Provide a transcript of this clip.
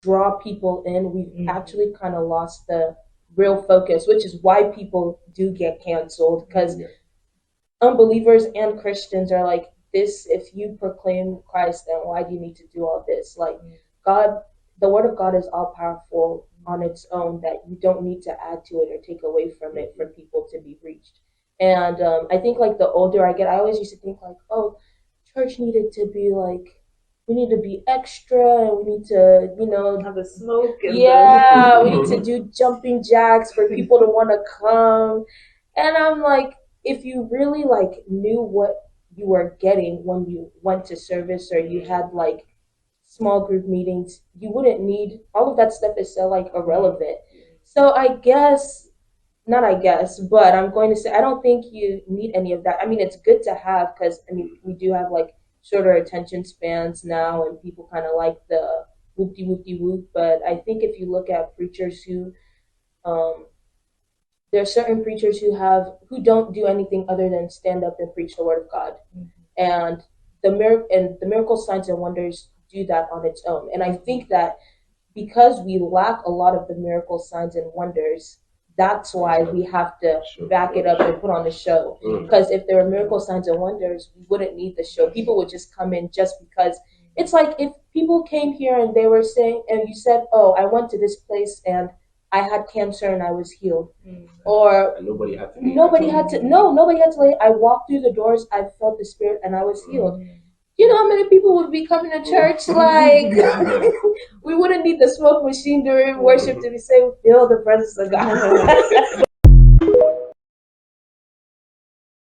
draw people in, we've actually kind of lost the real focus, which is why people do get canceled because unbelievers and Christians are like, this, if you proclaim Christ, then why do you need to do all this? Like, God, the word of God is all powerful on its own, that you don't need to add to it or take away from it for people to be reached. And I think like the older I get, I always used to think like, oh, church needed to be like, we need to be extra and we need to, Have the smoke and yeah, we need to do jumping jacks for people to want to come. And I'm like, if you really like knew what you were getting when you went to service or you had like small group meetings, you wouldn't need all of that stuff is so like irrelevant. So I guess not I guess, but I'm going to say I don't think you need any of that. I mean, it's good to have because I mean we do have like shorter attention spans now, and people kind of like the whoopty whoopty whoop. But I think if you look at preachers who um, there are certain preachers who don't do anything other than stand up and preach the word of God, and the miracle signs and wonders do that on its own. And I think that because we lack a lot of the miracle signs and wonders, that's why we have to back it up and put on the show. Because if there were miracle signs and wonders, we wouldn't need the show. People would just come in just because. It's like if people came here and they were saying, and you said, "Oh, I went to this place and I had cancer and I was healed," or And nobody had to. nobody had to lay. I walked through the doors, I felt the spirit, and I was healed. You know how many people would be coming to church? Like, we wouldn't need the smoke machine during worship to be saying, feel the presence of God.